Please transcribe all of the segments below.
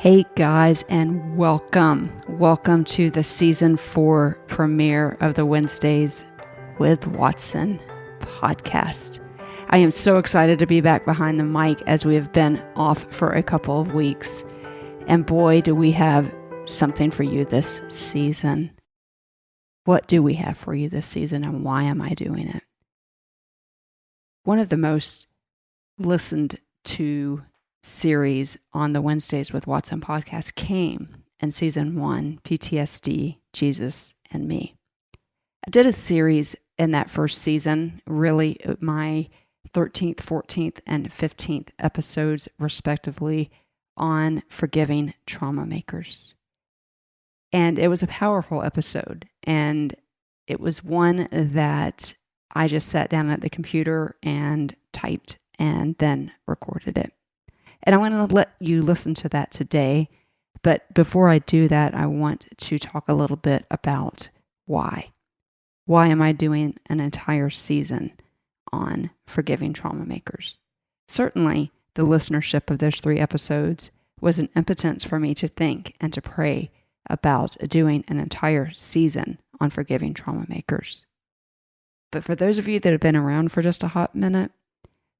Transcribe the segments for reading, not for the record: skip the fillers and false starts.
Hey guys, and welcome. Welcome to the season 4 premiere of the Wednesdays with Watson podcast. I am so excited to be back behind the mic as we have been off for a couple of weeks. And boy, do we have something for you this season. What do we have for you this season, and why am I doing it? One of the most listened to series on the Wednesdays with Watson podcast came in season 1, PTSD, Jesus and Me. I did a series in that first season, really my 13th, 14th, and 15th episodes, respectively, on forgiving trauma makers. And it was a powerful episode, and it was one that I just sat down at the computer and typed and then recorded it. And I want to let you listen to that today. But before I do that, I want to talk a little bit about why. Why am I doing an entire season on forgiving trauma makers? Certainly, the listenership of those 3 episodes was an impetus for me to think and to pray about doing an entire season on forgiving trauma makers. But for those of you that have been around for just a hot minute,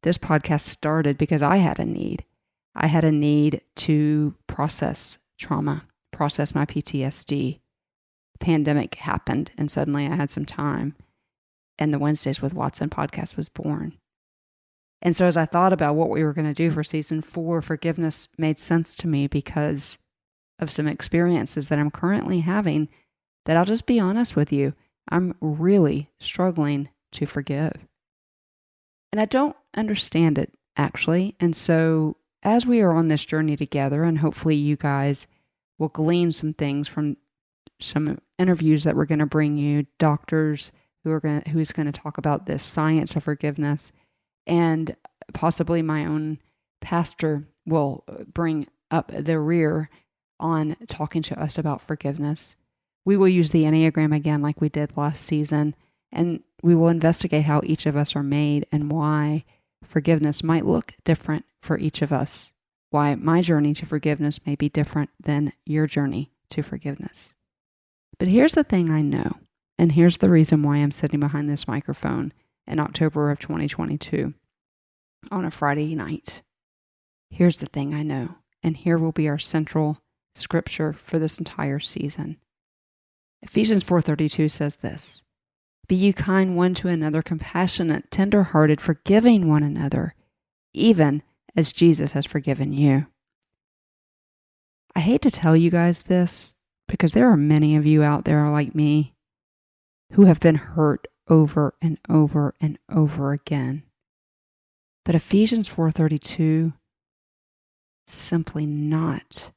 this podcast started because I had a need. I had a need to process trauma, process my PTSD. Pandemic happened, and suddenly I had some time, and the Wednesdays with Watson podcast was born. And so as I thought about what we were going to do for season 4, forgiveness made sense to me because of some experiences that I'm currently having that I'll just be honest with you, I'm really struggling to forgive. And I don't understand it, actually. And so as we are on this journey together, and hopefully you guys will glean some things from some interviews that we're going to bring you, doctors who's going to talk about this science of forgiveness, and possibly my own pastor will bring up the rear on talking to us about forgiveness. We will use the Enneagram again like we did last season, and we will investigate how each of us are made and why forgiveness might look different for each of us. Why my journey to forgiveness may be different than your journey to forgiveness. But here's the thing I know, and here's the reason why I'm sitting behind this microphone in October of 2022 on a Friday night. Here's the thing I know, and here will be our central scripture for this entire season. Ephesians 4:32 says this: "Be ye kind one to another, compassionate, tender-hearted, forgiving one another, even as Jesus has forgiven you." I hate to tell you guys this, because there are many of you out there like me who have been hurt over and over and over again. But Ephesians 4:32 is simply not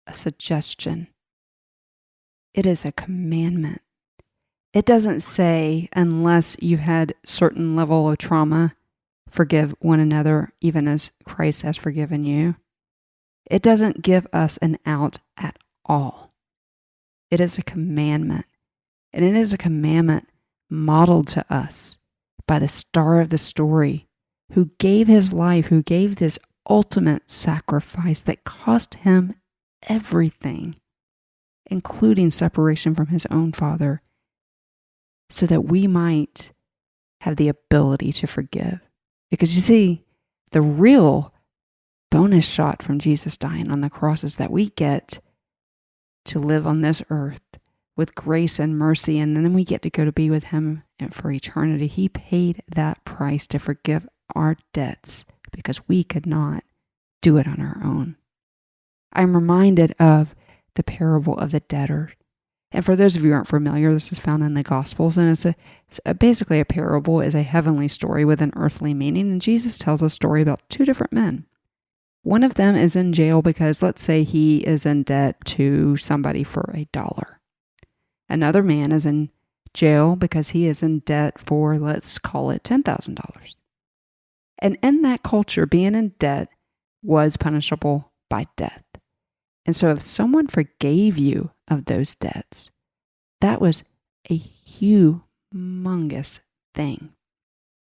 a suggestion. It is a commandment. It doesn't say, unless you've had certain level of trauma, forgive one another even as Christ has forgiven you. It doesn't give us an out at all. It is a commandment. And it is a commandment modeled to us by the star of the story, who gave his life, who gave this ultimate sacrifice that cost him everything, including separation from his own Father, so that we might have the ability to forgive. Because you see, the real bonus shot from Jesus dying on the cross is that we get to live on this earth with grace and mercy, and then we get to go to be with him for eternity. He paid that price to forgive our debts because we could not do it on our own. I'm reminded of the parable of the debtor. And for those of you who aren't familiar, this is found in the Gospels, and it's basically a parable is a heavenly story with an earthly meaning, and Jesus tells a story about 2 different men. One of them is in jail because, let's say, he is in debt to somebody for $1. Another man is in jail because he is in debt for, let's call it, $10,000. And in that culture, being in debt was punishable by death. And so if someone forgave you of those debts, that was a humongous thing.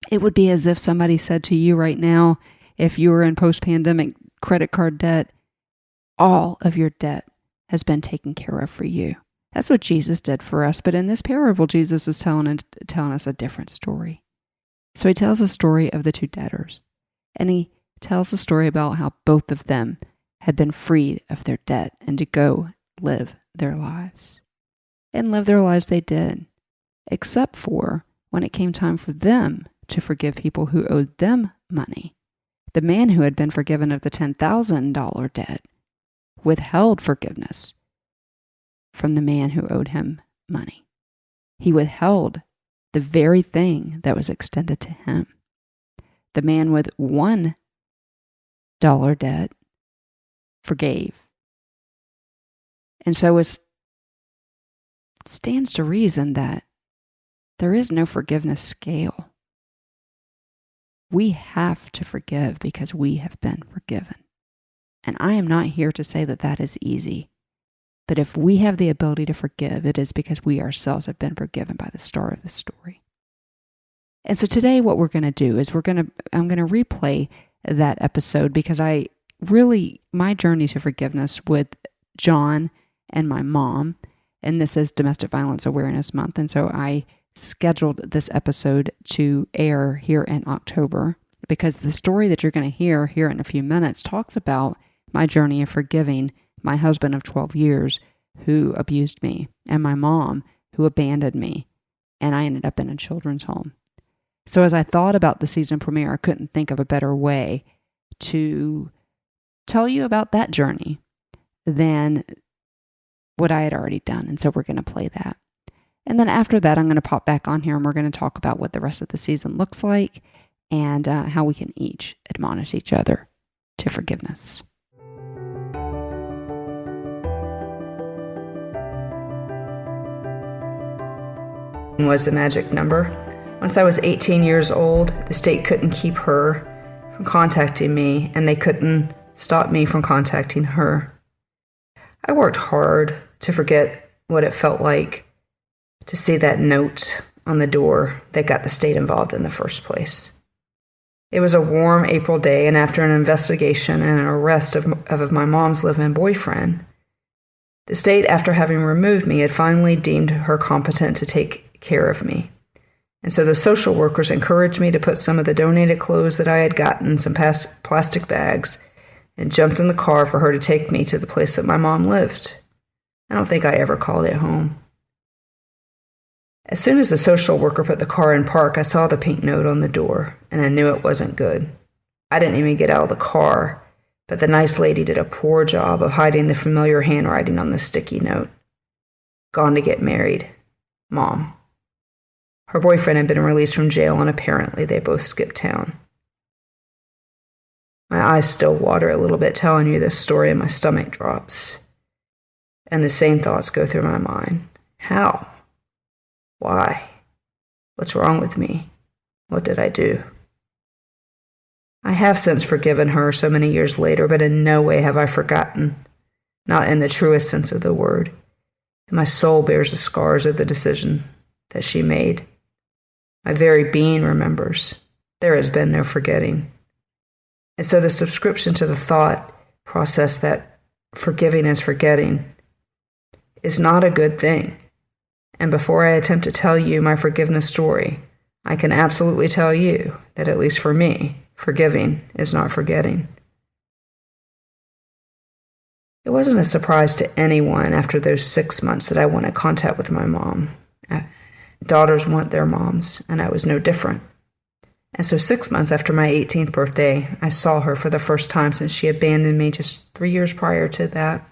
It would be as if somebody said to you right now, if you were in post-pandemic credit card debt, all of your debt has been taken care of for you. That's what Jesus did for us. But in this parable, Jesus is telling us a different story. So he tells a story of the two debtors. And he tells a story about how both of them had been freed of their debt and to go live their lives. And live their lives they did, except for when it came time for them to forgive people who owed them money. The man who had been forgiven of the $10,000 debt withheld forgiveness from the man who owed him money. He withheld the very thing that was extended to him. The man with $1 debt forgave. And so it stands to reason that there is no forgiveness scale. We have to forgive because we have been forgiven. And I am not here to say that that is easy. But if we have the ability to forgive, it is because we ourselves have been forgiven by the star of the story. And so today what we're going to do is I'm going to replay that episode because my journey to forgiveness with John and my mom, and this is Domestic Violence Awareness Month, and so I scheduled this episode to air here in October because the story that you're going to hear here in a few minutes talks about my journey of forgiving my husband of 12 years who abused me and my mom who abandoned me, and I ended up in a children's home. So as I thought about the season premiere, I couldn't think of a better way to tell you about that journey than what I had already done. And so we're going to play that. And then after that, I'm going to pop back on here and we're going to talk about what the rest of the season looks like and how we can each admonish each other to forgiveness. Was the magic number. Once I was 18 years old, the state couldn't keep her from contacting me, and they couldn't stop me from contacting her. I worked hard to forget what it felt like to see that note on the door that got the state involved in the first place. It was a warm April day, and after an investigation and an arrest of my mom's live-in boyfriend, the state, after having removed me, had finally deemed her competent to take care of me. And so the social workers encouraged me to put some of the donated clothes that I had gotten in some plastic bags and jumped in the car for her to take me to the place that my mom lived. I don't think I ever called it home. As soon as the social worker put the car in park, I saw the pink note on the door, and I knew it wasn't good. I didn't even get out of the car, but the nice lady did a poor job of hiding the familiar handwriting on the sticky note. Gone to get married. Mom. Her boyfriend had been released from jail, and apparently they both skipped town. My eyes still water a little bit telling you this story, and my stomach drops. And the same thoughts go through my mind. How? Why? What's wrong with me? What did I do? I have since forgiven her so many years later, but in no way have I forgotten, not in the truest sense of the word. And my soul bears the scars of the decision that she made. My very being remembers. There has been no forgetting. And so the subscription to the thought process that forgiving is forgetting is not a good thing. And before I attempt to tell you my forgiveness story, I can absolutely tell you that, at least for me, forgiving is not forgetting. It wasn't a surprise to anyone after those 6 months that I wanted contact with my mom. Daughters want their moms, and I was no different. And so 6 months after my 18th birthday, I saw her for the first time since she abandoned me just 3 years prior to that.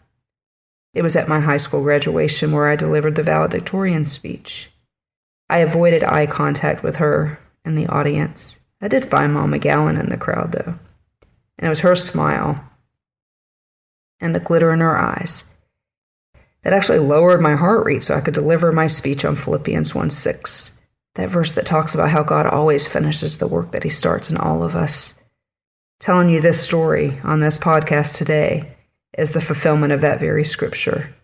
It was at my high school graduation where I delivered the valedictorian speech. I avoided eye contact with her in the audience. I did find Mom McGowan in the crowd, though. And it was her smile and the glitter in her eyes that actually lowered my heart rate so I could deliver my speech on Philippians 1:6, that verse that talks about how God always finishes the work that he starts in all of us. Telling you this story on this podcast today is the fulfillment of that very scripture.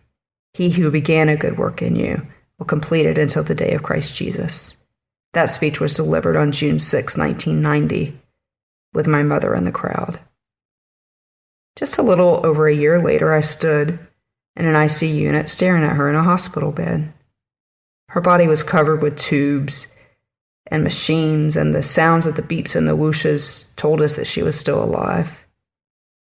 He who began a good work in you will complete it until the day of Christ Jesus. That speech was delivered on June 6, 1990, with my mother in the crowd. Just a little over a year later, I stood in an ICU unit staring at her in a hospital bed. Her body was covered with tubes and machines, and the sounds of the beeps and the whooshes told us that she was still alive.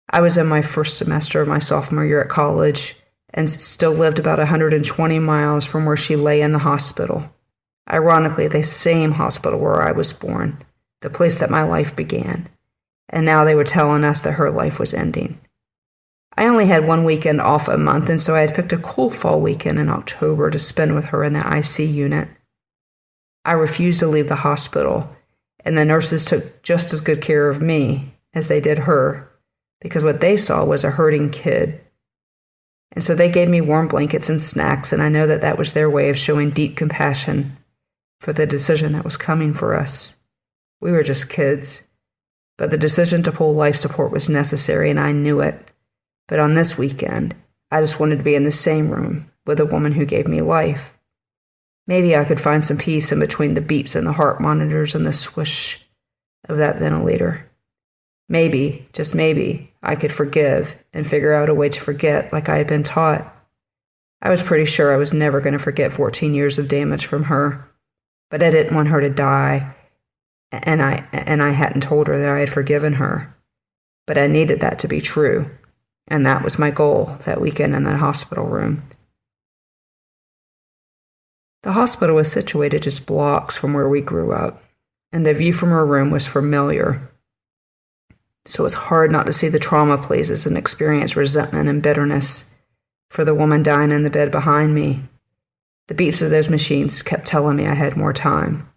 I was in my first semester of my sophomore year at college and still lived about 120 miles from where she lay in the hospital. Ironically, the same hospital where I was born, the place that my life began. And now they were telling us that her life was ending. I only had one weekend off a month, and so I had picked a cool fall weekend in October to spend with her in the IC unit. I refused to leave the hospital, and the nurses took just as good care of me as they did her, because what they saw was a hurting kid. And so they gave me warm blankets and snacks, and I know that that was their way of showing deep compassion for the decision that was coming for us. We were just kids, but the decision to pull life support was necessary, and I knew it. But on this weekend, I just wanted to be in the same room with the woman who gave me life. Maybe I could find some peace in between the beeps and the heart monitors and the swish of that ventilator. Maybe, just maybe, I could forgive and figure out a way to forget like I had been taught. I was pretty sure I was never going to forget 14 years of damage from her, but I didn't want her to die, and I hadn't told her that I had forgiven her. But I needed that to be true, and that was my goal that weekend in that hospital room. The hospital was situated just blocks from where we grew up, and the view from her room was familiar. So it was hard not to see the trauma places and experience resentment and bitterness for the woman dying in the bed behind me. The beeps of those machines kept telling me I had more time.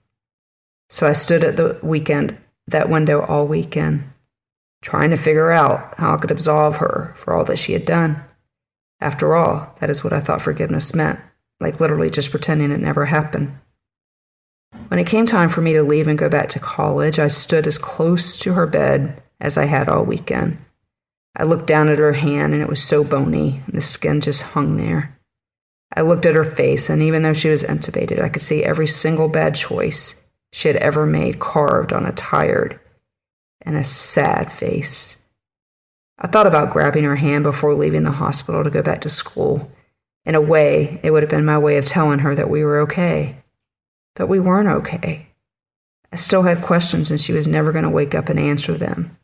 So I stood at that window all weekend, trying to figure out how I could absolve her for all that she had done. After all, that is what I thought forgiveness meant, like literally just pretending it never happened. When it came time for me to leave and go back to college, I stood as close to her bed as I had all weekend. I looked down at her hand, and it was so bony, and the skin just hung there. I looked at her face, and even though she was intubated, I could see every single bad choice she had ever made carved on a tired and a sad face. I thought about grabbing her hand before leaving the hospital to go back to school. In a way, it would have been my way of telling her that we were okay. But we weren't okay. I still had questions, and she was never going to wake up and answer them.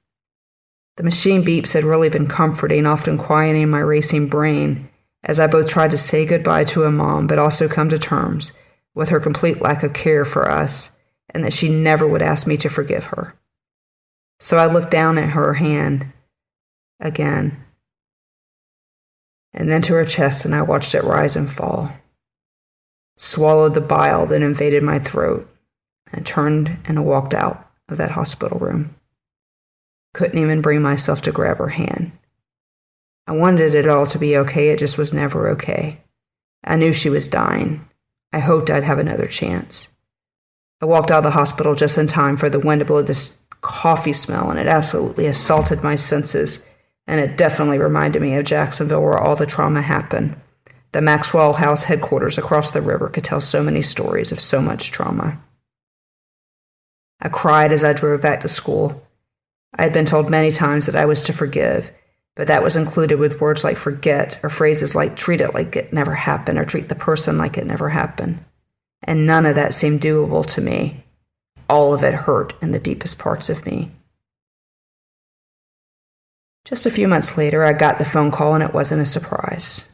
The machine beeps had really been comforting, often quieting my racing brain, as I both tried to say goodbye to a mom, but also come to terms with her complete lack of care for us, and that she never would ask me to forgive her. So I looked down at her hand again, and then to her chest, and I watched it rise and fall. Swallowed the bile that invaded my throat, and turned and walked out of that hospital room. Couldn't even bring myself to grab her hand. I wanted it all to be okay, it just was never okay. I knew she was dying. I hoped I'd have another chance. I walked out of the hospital just in time for the wind to blow this coffee smell, and it absolutely assaulted my senses, and it definitely reminded me of Jacksonville, where all the trauma happened. The Maxwell House headquarters across the river could tell so many stories of so much trauma. I cried as I drove back to school. I had been told many times that I was to forgive, but that was included with words like forget, or phrases like treat it like it never happened, or treat the person like it never happened. And none of that seemed doable to me. All of it hurt in the deepest parts of me. Just a few months later, I got the phone call, and it wasn't a surprise.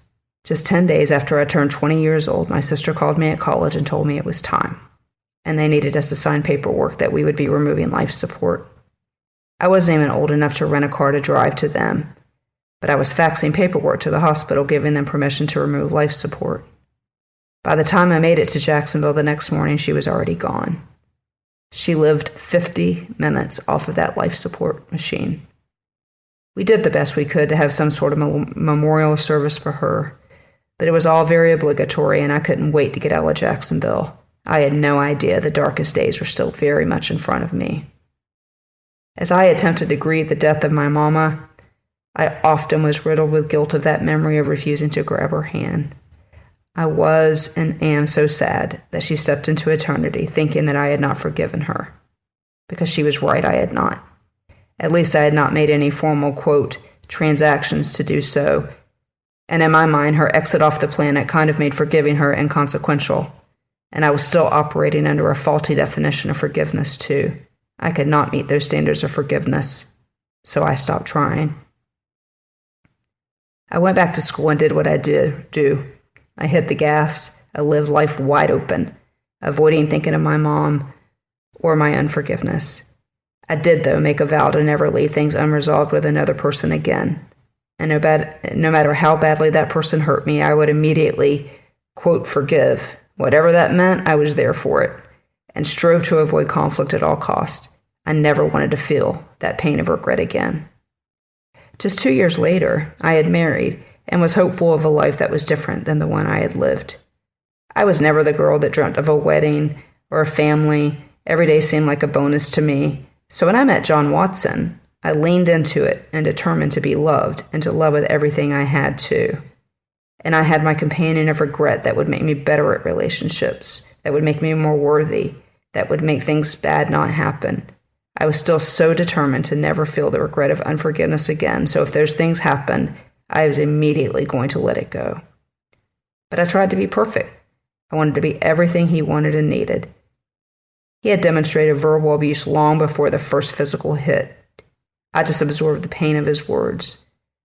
Just 10 days after I turned 20 years old, my sister called me at college and told me it was time, and they needed us to sign paperwork that we would be removing life support. I wasn't even old enough to rent a car to drive to them, but I was faxing paperwork to the hospital giving them permission to remove life support. By the time I made it to Jacksonville the next morning, she was already gone. She lived 50 minutes off of that life support machine. We did the best we could to have some sort of memorial service for her, but it was all very obligatory, and I couldn't wait to get out of Jacksonville. I had no idea the darkest days were still very much in front of me. As I attempted to grieve the death of my mama, I often was riddled with guilt of that memory of refusing to grab her hand. I was and am so sad that she stepped into eternity thinking that I had not forgiven her, because she was right, I had not. At least I had not made any formal, quote, transactions to do so. And in my mind, her exit off the planet kind of made forgiving her inconsequential. And I was still operating under a faulty definition of forgiveness, too. I could not meet those standards of forgiveness, so I stopped trying. I went back to school and did what I did do. I hit the gas. I lived life wide open, avoiding thinking of my mom or my unforgiveness. I did, though, make a vow to never leave things unresolved with another person again. And no matter how badly that person hurt me, I would immediately, quote, forgive. Whatever that meant, I was there for it, and strove to avoid conflict at all cost. I never wanted to feel that pain of regret again. Just 2 years later, I had married and was hopeful of a life that was different than the one I had lived. I was never the girl that dreamt of a wedding or a family. Every day seemed like a bonus to me. So when I met John Watson, I leaned into it and determined to be loved and to love with everything I had too. And I had my companion of regret that would make me better at relationships, that would make me more worthy, that would make things bad not happen. I was still so determined to never feel the regret of unforgiveness again, so if those things happened, I was immediately going to let it go. But I tried to be perfect. I wanted to be everything he wanted and needed. He had demonstrated verbal abuse long before the first physical hit. I just absorbed the pain of his words,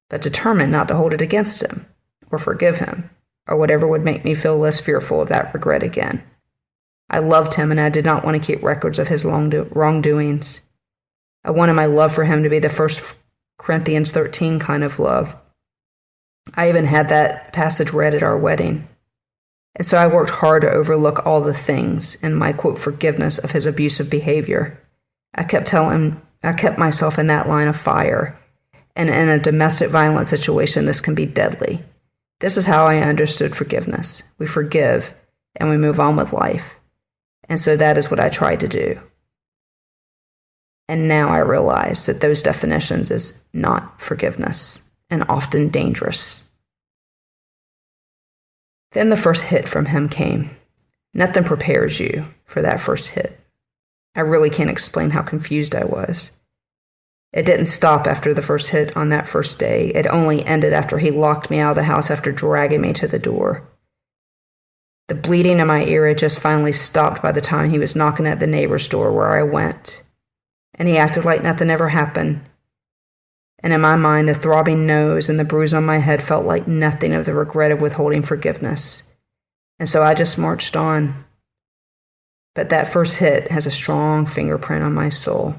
but determined not to hold it against him, or forgive him, or whatever would make me feel less fearful of that regret again. I loved him, and I did not want to keep records of his wrongdoings. I wanted my love for him to be the 1 Corinthians 13 kind of love. I even had that passage read at our wedding. And so I worked hard to overlook all the things in my, quote, forgiveness of his abusive behavior. I kept myself in that line of fire. And in a domestic violence situation, this can be deadly. This is how I understood forgiveness. We forgive, and we move on with life. And so that is what I tried to do. And now I realize that those definitions is not forgiveness, and often dangerous. Then the first hit from him came. Nothing prepares you for that first hit. I really can't explain how confused I was. It didn't stop after the first hit on that first day. It only ended after he locked me out of the house after dragging me to the door. The bleeding in my ear had just finally stopped by the time he was knocking at the neighbor's door where I went. And he acted like nothing ever happened. And in my mind, the throbbing nose and the bruise on my head felt like nothing of the regret of withholding forgiveness. And so I just marched on. But that first hit has a strong fingerprint on my soul.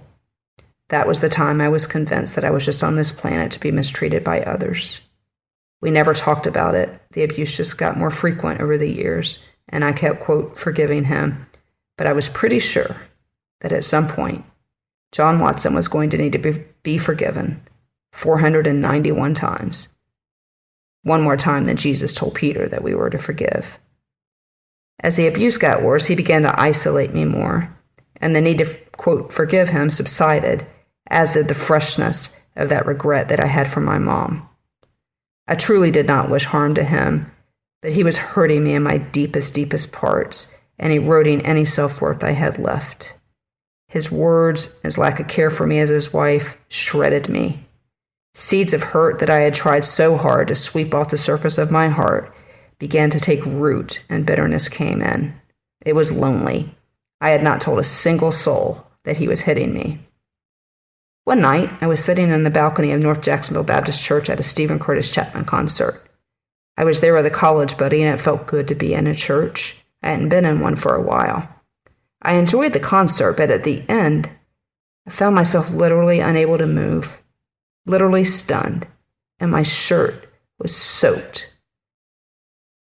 That was the time I was convinced that I was just on this planet to be mistreated by others. We never talked about it. The abuse just got more frequent over the years, and I kept, quote, forgiving him. But I was pretty sure that at some point, John Watson was going to need to be forgiven 491 times. One more time than Jesus told Peter that we were to forgive. As the abuse got worse, he began to isolate me more, and the need to, quote, forgive him subsided, as did the freshness of that regret that I had for my mom. I truly did not wish harm to him, but he was hurting me in my deepest parts and eroding any self-worth I had left. His words, his lack of care for me as his wife, shredded me. Seeds of hurt that I had tried so hard to sweep off the surface of my heart began to take root, and bitterness came in. It was lonely. I had not told a single soul that he was hitting me. One night, I was sitting in the balcony of North Jacksonville Baptist Church at a Stephen Curtis Chapman concert. I was there with a college buddy, and it felt good to be in a church. I hadn't been in one for a while. I enjoyed the concert, but at the end, I found myself literally unable to move, literally stunned, and my shirt was soaked,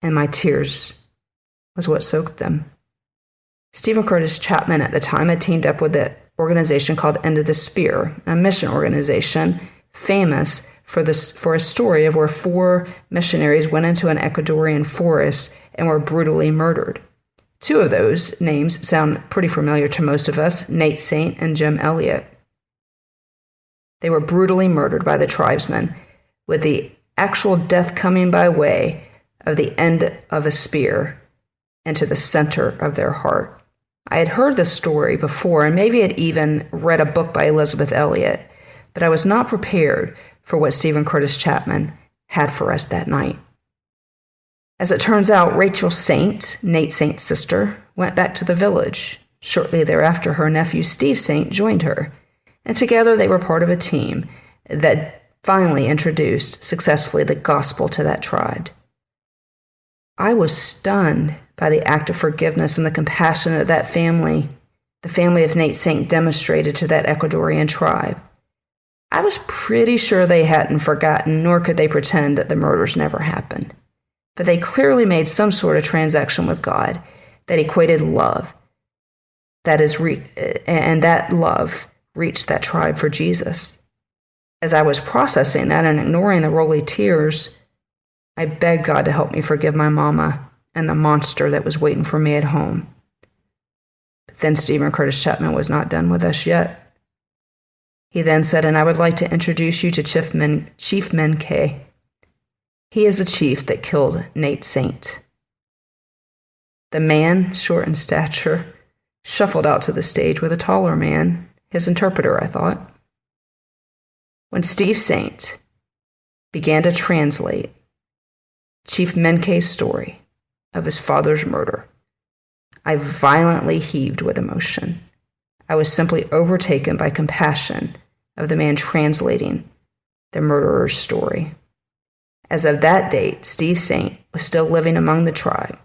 and my tears was what soaked them. Stephen Curtis Chapman at the time had teamed up with the organization called End of the Speer, a mission organization famous for a story of where 4 missionaries went into an Ecuadorian forest and were brutally murdered. 2 of those names sound pretty familiar to most of us, Nate Saint and Jim Elliott. They were brutally murdered by the tribesmen, with the actual death coming by way of the end of a spear into the center of their heart. I had heard this story before and maybe had even read a book by Elizabeth Elliot, but I was not prepared for what Stephen Curtis Chapman had for us that night. As it turns out, Rachel Saint, Nate Saint's sister, went back to the village. Shortly thereafter, her nephew Steve Saint joined her, and together they were part of a team that finally introduced successfully the gospel to that tribe. I was stunned by the act of forgiveness and the compassion that that family, the family of Nate Saint, demonstrated to that Ecuadorian tribe. I was pretty sure they hadn't forgotten, nor could they pretend that the murders never happened. But they clearly made some sort of transaction with God that equated love. And that love reached that tribe for Jesus. As I was processing that and ignoring the rolly tears, I begged God to help me forgive my mama and the monster that was waiting for me at home. But then Stephen Curtis Chapman was not done with us yet. He then said, and I would like to introduce you to Chief Mincay. He is the chief that killed Nate Saint. The man, short in stature, shuffled out to the stage with a taller man, his interpreter, I thought. When Steve Saint began to translate Chief Mincay's story of his father's murder, I violently heaved with emotion. I was simply overtaken by compassion of the man translating the murderer's story. As of that date, Steve Saint was still living among the tribe,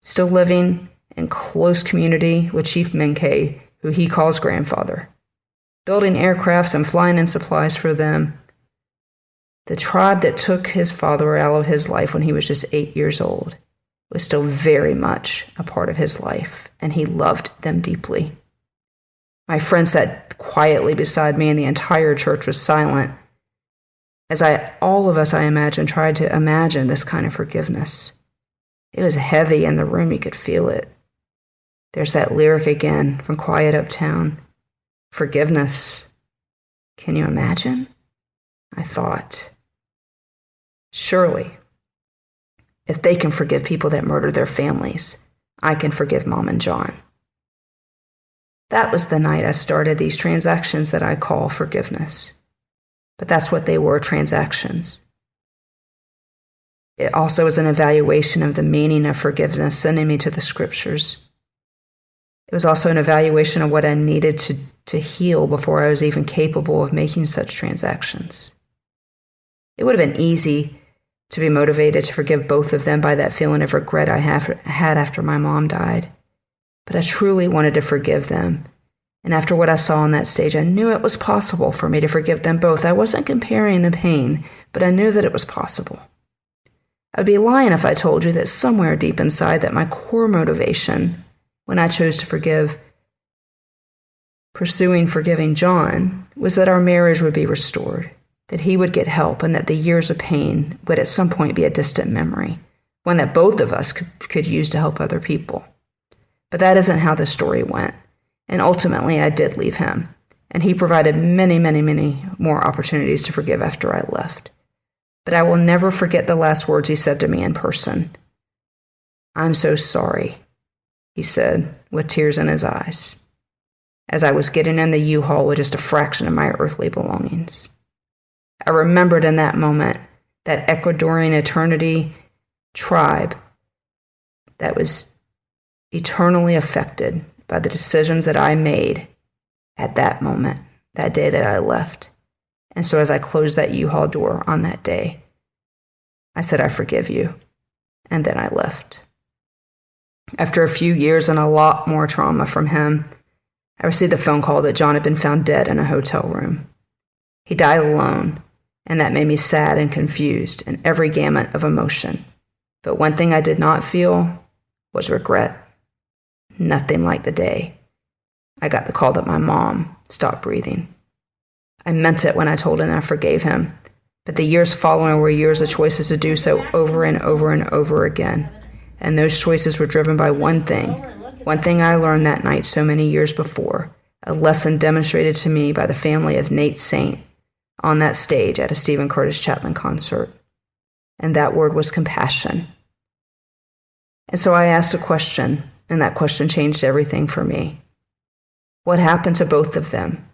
still living in close community with Chief Mincay, who he calls grandfather, building aircrafts and flying in supplies for them. The tribe that took his father out of his life when he was just 8 years old was still very much a part of his life, and he loved them deeply. My friend sat quietly beside me, and the entire church was silent, as all of us, I imagine, tried to imagine this kind of forgiveness. It was heavy in the room, you could feel it. There's that lyric again from Quiet Uptown. Forgiveness. Can you imagine? I thought. Surely, if they can forgive people that murdered their families, I can forgive Mom and John. That was the night I started these transactions that I call forgiveness. But that's what they were, transactions. It also was an evaluation of the meaning of forgiveness, sending me to the scriptures. It was also an evaluation of what I needed to heal before I was even capable of making such transactions. It would have been easy to be motivated to forgive both of them by that feeling of regret I had after my mom died. But I truly wanted to forgive them. And after what I saw on that stage, I knew it was possible for me to forgive them both. I wasn't comparing the pain, but I knew that it was possible. I'd be lying if I told you that somewhere deep inside that my core motivation, when I chose to pursuing forgiving John, was that our marriage would be restored, that he would get help, and that the years of pain would at some point be a distant memory, one that both of us could use to help other people. But that isn't how the story went. And ultimately, I did leave him, and he provided many, many, many more opportunities to forgive after I left. But I will never forget the last words he said to me in person. "I'm so sorry," he said, with tears in his eyes, as I was getting in the U-Haul with just a fraction of my earthly belongings. I remembered in that moment that Ecuadorian eternity tribe that was eternally affected by the decisions that I made at that moment, that day that I left. And so as I closed that U-Haul door on that day, I said, "I forgive you." And then I left. After a few years and a lot more trauma from him, I received a phone call that John had been found dead in a hotel room. He died alone, and that made me sad and confused in every gamut of emotion. But one thing I did not feel was regret. Nothing like the day I got the call that my mom stopped breathing. I meant it when I told him I forgave him, but the years following were years of choices to do so over and over and over again. And those choices were driven by one thing I learned that night so many years before, a lesson demonstrated to me by the family of Nate Saint on that stage at a Stephen Curtis Chapman concert. And that word was compassion. And so I asked a question, and that question changed everything for me. What happened to both of them?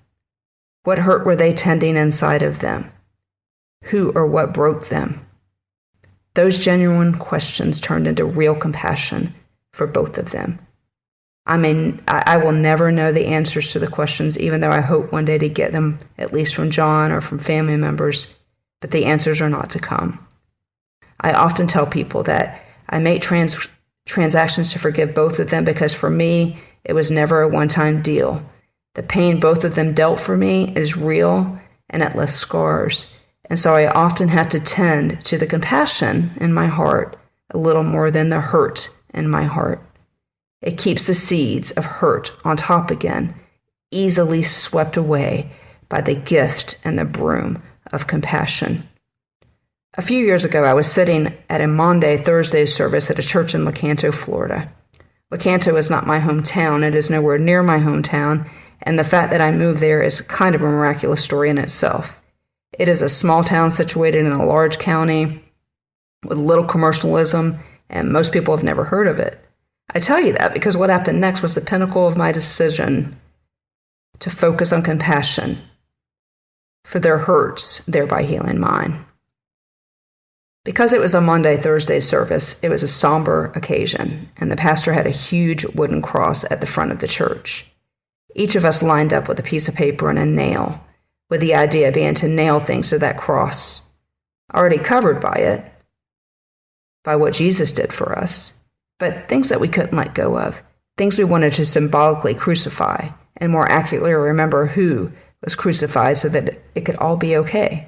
What hurt were they tending inside of them? Who or what broke them? Those genuine questions turned into real compassion for both of them. I will never know the answers to the questions, even though I hope one day to get them, at least from John or from family members, but the answers are not to come. I often tell people that I make transactions to forgive both of them because for me, it was never a one-time deal. The pain both of them dealt for me is real and it left scars. And so I often have to tend to the compassion in my heart a little more than the hurt in my heart. It keeps the seeds of hurt on top again, easily swept away by the gift and the broom of compassion. A few years ago, I was sitting at a Maundy Thursday service at a church in Lecanto, Florida. Lecanto is not my hometown. It is nowhere near my hometown, and the fact that I moved there is kind of a miraculous story in itself. It is a small town situated in a large county with little commercialism, and most people have never heard of it. I tell you that because what happened next was the pinnacle of my decision to focus on compassion for their hurts, thereby healing mine. Because it was a Maundy Thursday service, it was a somber occasion, and the pastor had a huge wooden cross at the front of the church. Each of us lined up with a piece of paper and a nail, with the idea being to nail things to that cross, already covered by it, by what Jesus did for us, but things that we couldn't let go of, things we wanted to symbolically crucify, and more accurately remember who was crucified so that it could all be okay.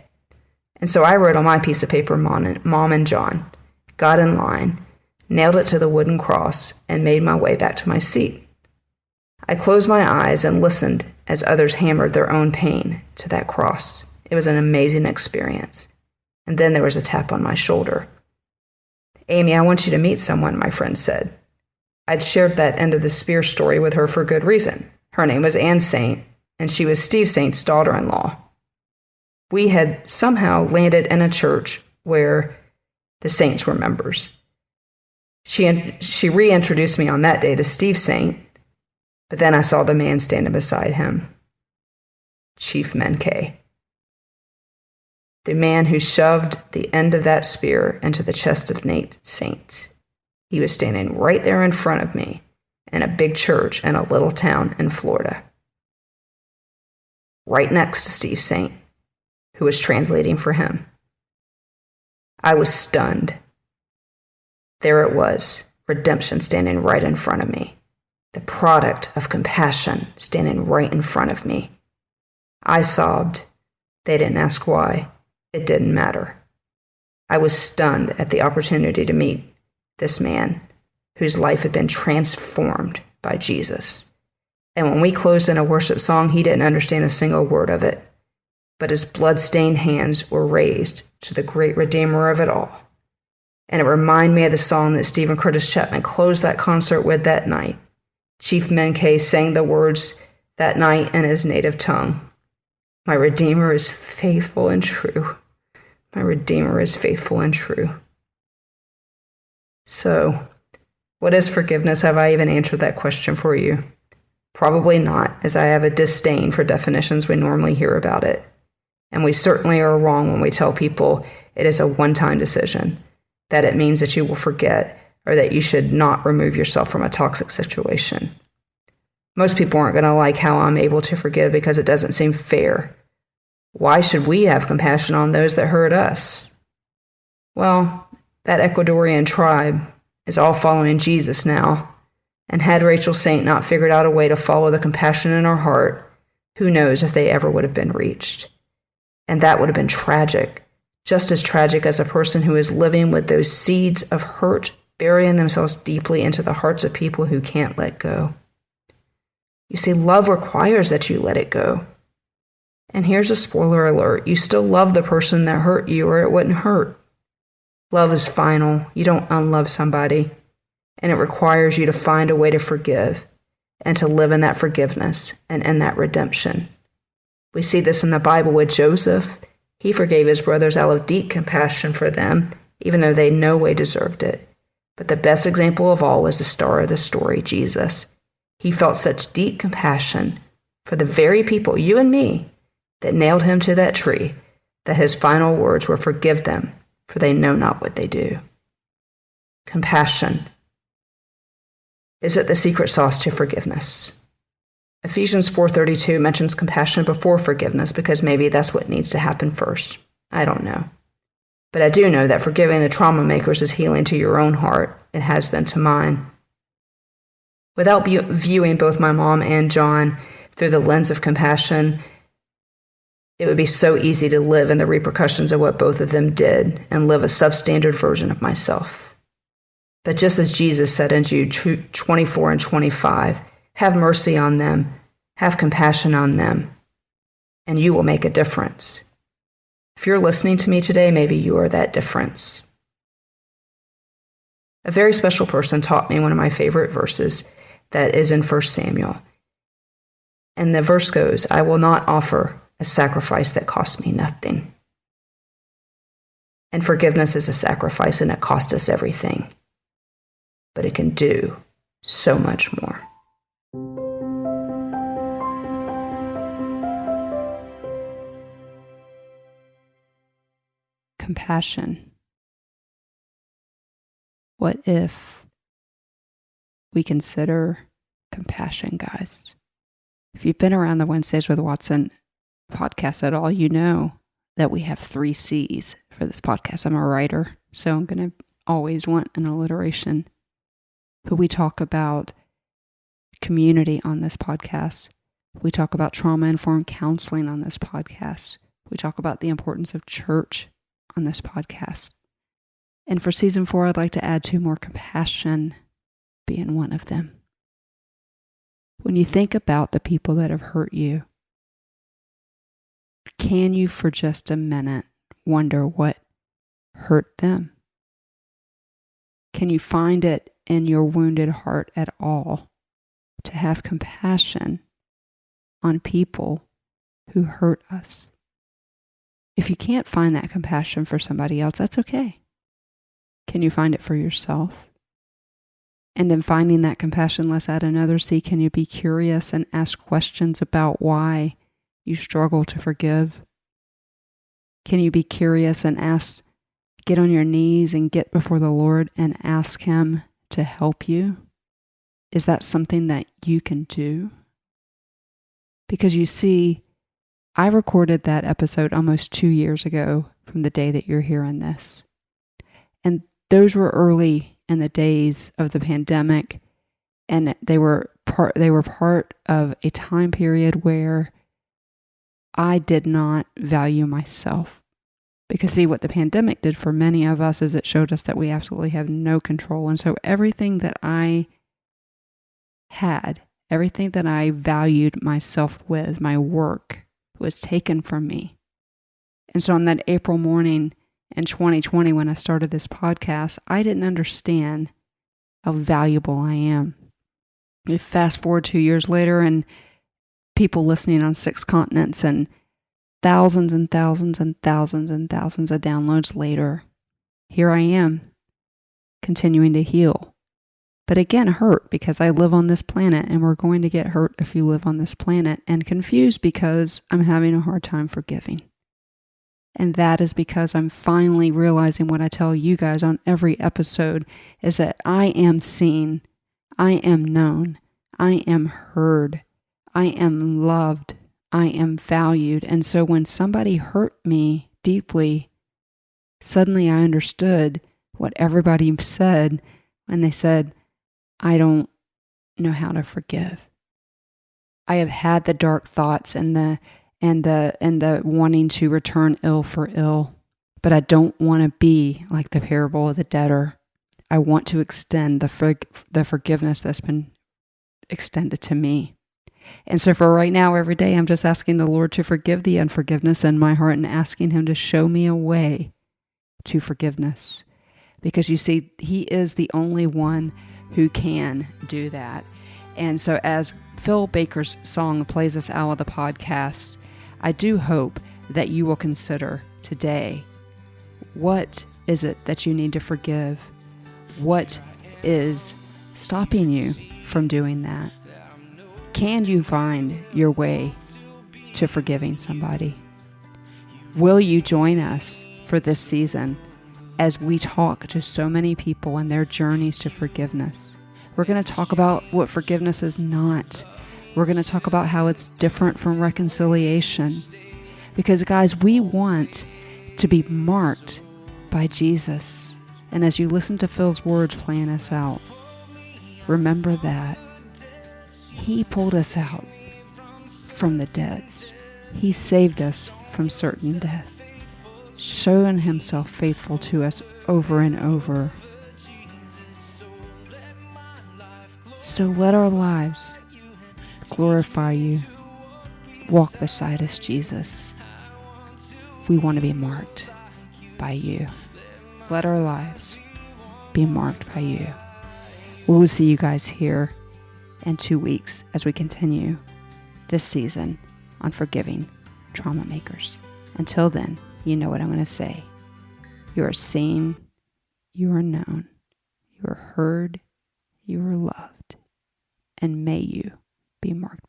And so I wrote on my piece of paper, Mom and John, got in line, nailed it to the wooden cross, and made my way back to my seat. I closed my eyes and listened as others hammered their own pain to that cross. It was an amazing experience. And then there was a tap on my shoulder. "Amy, I want you to meet someone," my friend said. I'd shared that end of the Speer story with her for good reason. Her name was Ann Saint, and she was Steve Saint's daughter-in-law. We had somehow landed in a church where the Saints were members. She reintroduced me on that day to Steve Saint, but then I saw the man standing beside him, Chief Mincayani. The man who shoved the end of that spear into the chest of Nate Saint. He was standing right there in front of me in a big church in a little town in Florida, right next to Steve Saint, who was translating for him. I was stunned. There it was, redemption standing right in front of me, the product of compassion standing right in front of me. I sobbed. They didn't ask why. It didn't matter. I was stunned at the opportunity to meet this man whose life had been transformed by Jesus. And when we closed in a worship song, he didn't understand a single word of it, but his blood-stained hands were raised to the great Redeemer of it all. And it reminded me of the song that Stephen Curtis Chapman closed that concert with that night. Chief Mincayani sang the words that night in his native tongue. "My Redeemer is faithful and true. My Redeemer is faithful and true." So, what is forgiveness? Have I even answered that question for you? Probably not, as I have a disdain for definitions we normally hear about it. And we certainly are wrong when we tell people it is a one-time decision, that it means that you will forget, or that you should not remove yourself from a toxic situation. Most people aren't going to like how I'm able to forgive because it doesn't seem fair. Why should we have compassion on those that hurt us? Well, that Ecuadorian tribe is all following Jesus now, and had Rachel Saint not figured out a way to follow the compassion in her heart, who knows if they ever would have been reached. And that would have been tragic, just as tragic as a person who is living with those seeds of hurt burying themselves deeply into the hearts of people who can't let go. You see, love requires that you let it go. And here's a spoiler alert. You still love the person that hurt you, or it wouldn't hurt. Love is final. You don't unlove somebody. And it requires you to find a way to forgive and to live in that forgiveness and in that redemption. We see this in the Bible with Joseph. He forgave his brothers out of deep compassion for them, even though they no way deserved it. But the best example of all was the star of the story, Jesus. He felt such deep compassion for the very people, you and me, that nailed him to that tree, that his final words were, "Forgive them, for they know not what they do." Compassion. Is it the secret sauce to forgiveness? Ephesians 4:32 mentions compassion before forgiveness because maybe that's what needs to happen first. I don't know. But I do know that forgiving the trauma makers is healing to your own heart. It has been to mine. Without viewing both my mom and John through the lens of compassion, it would be so easy to live in the repercussions of what both of them did and live a substandard version of myself. But just as Jesus said in Jude 24 and 25, have mercy on them, have compassion on them, and you will make a difference. If you're listening to me today, maybe you are that difference. A very special person taught me one of my favorite verses that is in 1 Samuel. And the verse goes, "I will not offer a sacrifice that costs me nothing." And forgiveness is a sacrifice, and it costs us everything. But it can do so much more. Compassion. What if we consider compassion, guys? If you've been around the Wednesdays with Watson podcast at all, you know that we have 3 C's for this podcast. I'm a writer, so I'm going to always want an alliteration. But we talk about community on this podcast. We talk about trauma-informed counseling on this podcast. We talk about the importance of church on this podcast. And for season 4, I'd like to add 2 more, compassion being one of them. When you think about the people that have hurt you, can you for just a minute wonder what hurt them? Can you find it in your wounded heart at all to have compassion on people who hurt us? If you can't find that compassion for somebody else, that's okay. Can you find it for yourself? And in finding that compassion, let's add another C. Can you be curious and ask questions about why you struggle to forgive? Can you be curious and get on your knees and get before the Lord and ask Him to help you? Is that something that you can do? Because you see, I recorded that episode almost 2 years ago from the day that you're hearing this. And those were early in the days of the pandemic, and they were part of a time period where I did not value myself. Because see, what the pandemic did for many of us is it showed us that we absolutely have no control. And so everything that I had, everything that I valued myself with, my work, was taken from me. And so on that April morning in 2020, when I started this podcast, I didn't understand how valuable I am. You fast forward 2 years later, and people listening on 6 continents, and thousands and thousands and thousands and thousands of downloads later, here I am, continuing to heal. But again, hurt because I live on this planet, and we're going to get hurt if you live on this planet, and confused because I'm having a hard time forgiving. And that is because I'm finally realizing what I tell you guys on every episode is that I am seen, I am known, I am heard, I am loved, I am valued. And so when somebody hurt me deeply, suddenly I understood what everybody said when they said, I don't know how to forgive. I have had the dark thoughts and the wanting to return ill for ill, but I don't want to be like the parable of the debtor. I want to extend the forgiveness that's been extended to me. And so for right now, every day, I'm just asking the Lord to forgive the unforgiveness in my heart and asking Him to show me a way to forgiveness. Because you see, He is the only one who can do that. And so as Phil Baker's song plays us out of the podcast, I do hope that you will consider today, what is it that you need to forgive? What is stopping you from doing that? Can you find your way to forgiving somebody? Will you join us for this season as we talk to so many people and their journeys to forgiveness? We're going to talk about what forgiveness is not. We're going to talk about how it's different from reconciliation. Because, guys, we want to be marked by Jesus. And as you listen to Phil's words playing us out, remember that He pulled us out from the deads. He saved us from certain death, showing Himself faithful to us over and over. So let our lives glorify You. Walk beside us, Jesus. We want to be marked by You. Let our lives be marked by You. We will see you guys here in 2 weeks as we continue this season on forgiving trauma makers. Until then, you know what I'm going to say. You are seen, you are known, you are heard, you are loved, and may you be marked